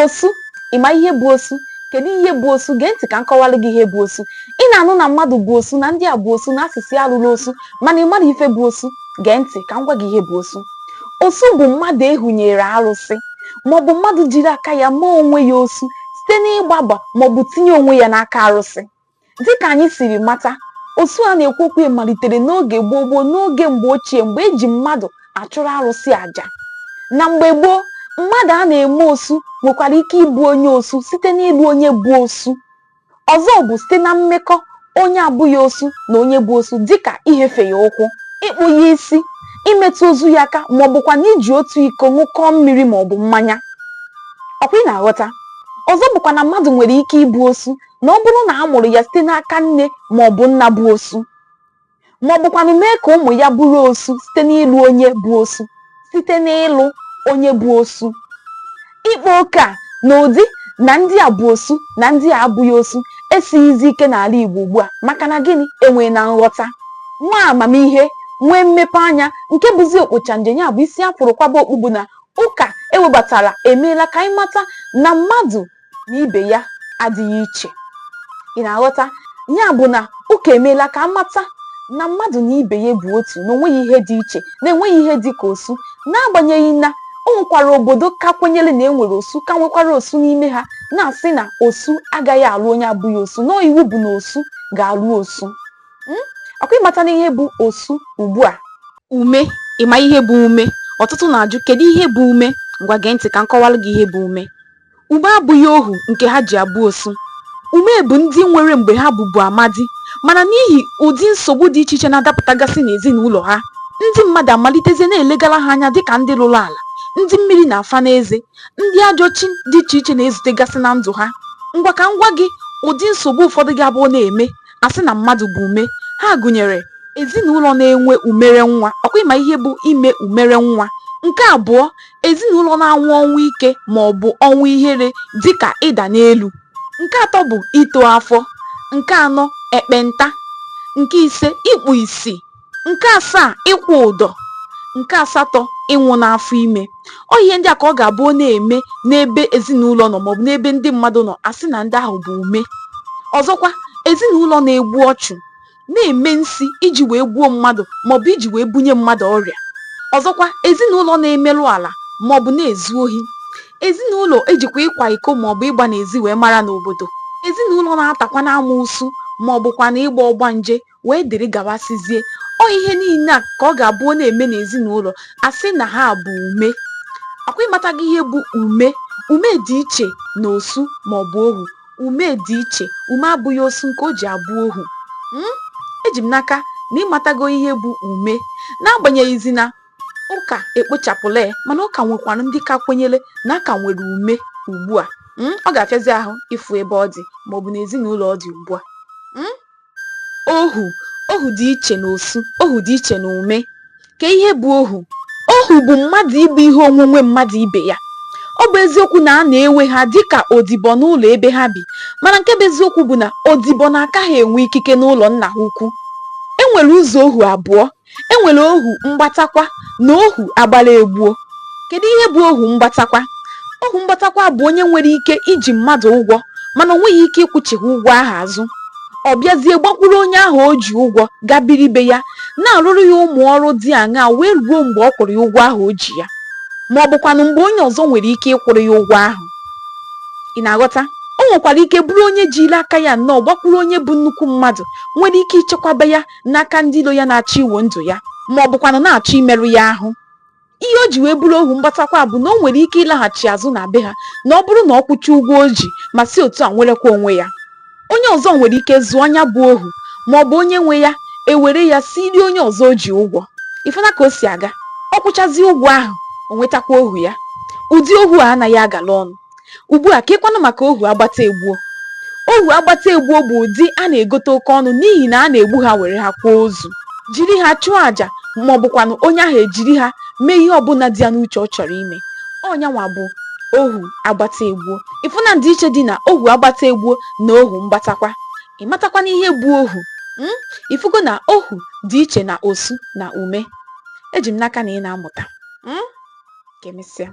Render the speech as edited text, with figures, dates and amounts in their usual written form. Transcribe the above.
Osu, ịma ihe bụ osu? Kedu ihe bụ osu? Gee ntị ka m kọwalụ gị ihe bụ osu. Ị na-anụ na mmadụ bụ osu, na ndị a bụ osu, na asịsị alụla osu, mana ị mara ife bụ osu. Gee ntị ka m gwa gị ihe bụ osu. Osu bụ mmadụ ehunyere arụsị, maọbụ mmadụ jiri aka ya mee onwe ya osu site n'ịgbaba maọbụ tinye onwe ya n'aka arụsị. Dịka anyị siri mata, osu a na-ekwu okwu ya malitere n'oge gboo gboo, n'oge mgbe ochie, mgbe eji mmadụ achụrụ arụsị àjà. Na mgbe gboo, mmadụ a na-eme osu nwekwara ike ịbụ onye osu site n'ịlụ onye bụ osu. Ọzọ bụ site na mmekọ onye abụghị osu na onye bụ osu, dịka ihefe ya ụkwụ, ịkpụ ya isi, imetụ ozu ya aka, maọbụkwa na iji otu iko ṅụkọọ mmiri maọbụ mmanya. Ọkwa ị na-aghọta? Ọzọ bụkwa na mmadụ nwere ike ịbụ osu na ọ bụrụ na a mụrụ ya site n'aka nne maọbụ nna bụ osu, maọbụkwanụ mee ka ụmụ ya bụrụ osu site n'ịlụ onye bụ osu, site n'ịlụ onye bụ osu. Ịkpa oke a na ụdị na ndị a bụ osu na ndị a abụghị osu esighizi ike n'ala Igbo ugbu a, maka na gịnị? Enwee na nghọta, nwa amamihe, nwee mmepe anya, nke bụzi okpocha njenye a bụ isi afụrụ kwaba okpu, bụ na ụka ewebatara emeela ka anyị mata na mmadụ na ibe ya adịghị iche. Ị na-aghọta? Ya bụ na ụka emeela ka amata na mmadụ na ibe ya bụ otu, na onweghị ihe dị iche, na enweghị ihe dị ka osu, n'agbanyeghị na o nwekwara obodo ka kwenyere na enwere osu, ka nwekwara osu n'ime ha, na-asị na osu agaghị alụ onye abụghị osu, na iwu bụ na osu ga-alụ osu. Ọkwa ịmata na ihe bụ osu ugbu a. Ume, ịma ihe bụ ume? Ọtụtụ na-ajụ kedu ihe bụ ume. Ngwa gee ntị ka m kọwalụ gị ihe bụ ume. Ume abụghị ohu nke ha ji abụ osu. Ume bụ ndị nwere mgbe ha bụbu amadi, mana n'ihi ụdị nsogbu dị iche iche na-adapụtagasị n'ezinụlọ ha, ndị mmadụ amalitezie na-elegara ha anya dịka ndị lụrụ ala, ndị mmiri na-afa n'eze, ndị ajọchi dị iche iche na-ezutegasị na ndụ ha. Ngwa ka m gwa gị ụdị nsogbu ụfọdụ ga-abụ na-eme asị na mmadụ bụ ume. Ha gụnyere ezinụlọ na-enwe umere nwa. Ọkwa ịma ihe bụ ime umere nwa? Nke abụọ, ezinụlọ na-anwụ ọnwụ ike ma ọ bụ ọnwụ ihere dịka ịda n'elu. Nke atọ bụ ito afọ. Nke anọ, ekpenta. Nke ise, ikpu isi. Nke asaa, ịkwụ ụdọ. Nke asatọ, ịnwụ n'afọ ime. Ọ ihe ndị a ka ọ ga-abụ na-eme n'ebe ezinụlọ nọ maọbụ n'ebe ndị mmadụ nọ, asị na ndị ahụ bụ ume. Ọzọkwa, ezinụlọ na-egbu ọchụ, na-eme nsi iji wee gbuo mmadụ maọbụ iji wee bunye mmadụ ọrịa. Ọzọkwa, ezinụlọ na-emerụ ala maọbụ na-ezu ohi. Ezinụlọ ejikwa ịkwa iko maọbụ ịgba n'ezi wee mara n'obodo. Ezinụlọ na-atakwa n'amoosu maọbụkwa na ịgba ọgbanje wee dịrị gabasịzie. Ọ ihe niile a ka ọ ga-abụ na-eme n'ezinụlọ, asị na ha bụ ume. Akwa ịmata gị ihe bụ ume? Ume dị iche na osu maọbụ ohu. Ume dị iche. Ume abụghị osu nke o ji abụ ohu. Eji m n'aka na ịmatago ihe bụ ume, n'agbanyeghịzi na ụka ekpochapụla ya, mana ụka nwekwara ndị ka kwenyere na aka nwere ume ugbu a. Ọ ga-afịazi ahụ ịfụ ebe ọ dị maọbụ na ezinụlọ ọ dị ugbu a. Ohu dị iche na osu. Ohu dị iche na ume. Ka ihe bụ ohu? Ohu bụ mmadụ ịbụ ihe onwunwe mmadụ ibe ya. Ọ bụ eziokwu na a na-ewe ha dịka odibo n'ụlọ ebe ha bi, mana nke bụ eziokwu bụ na odibo na-aka ha enwe ikike n'ụlọ nna ha ukwu. Enwere ụzọ ohu abụọ. Enwere ohu mgbatakwa na ohu agbala egbuo. Kedu ihe bụ ohu mgbatakwa? Ohu mgbatakwa bụ onye nwere ike iji mmadụ ụgwọ, mana o nweghị ike ịkwụchighị ụgwọ ahụ azụ. Ọ bịazie gbakwuru onye ahụ o ji ụgwọ gabiri be ya, na-arụrụ ya ụmụ ọrụ dị aṅaa wee ruo mgbe ọ kwụrụ ya ụgwọ ahụ o ji ya, ma ọ bụkwanụ mgbe onye ọzọ nwere ike ịkwụrụ ya ụgwọ ahụ. Ị na-aghọta? O nwekwara ike bụrụ onye jiri aka ya nnọọ gbakwuru onye bụ nnukwu mmadụ, nwere ike ichekwaba ya n'aka ndị ilo ya na-achọ iwo ndụ ya, ma ọ bụkwanụ na-achọ imerụ ya ahụ. Ihe o ji wee bụrụ ohu mgbatakwa bụ na o nwere ike ịlaghachi azụ na be ha na ọ bụrụ na ọ kwụcha ụgwọ o ji, ma si otu a nwerekwa onwe ya. Onye ọzọ nwere ike zụọ anya bụ ohu, ma ọ bụ onye nwe ya ewere ya sirie onye ọzọ o ji ụgwọ. Ịfụna ka o si aga? Ọ kwụchazi ụgwọ ahụ, o nwetakwa ohu ya. Ụdị ohu a anaghị agala ọnụ. Ugbu a ka ịkwanụ maka ohu agbata egbuo. Ohu agbata egbuo bụ ụdị a na-egote oke ọnụ n'ihi na a na-egbu ha were ha kwụọ ozu, jiri ha chụọ àjà, ma ọ bụkwanụ onye ahụ ejiri ha mee ihe ọbụla dị ya n'uche ọ chọrọ ime. Ọnyanwa bụ ohu agbata egbuo. Ịfụna ndị iche dị na ohu agbata egbuo na ohu mgbatakwa. Ị matakwana ihe bụ ohu? Ịfụgo na ohu dị iche na osu na ume. Eji m n'aka na ị na-amụta. Ka emesịa.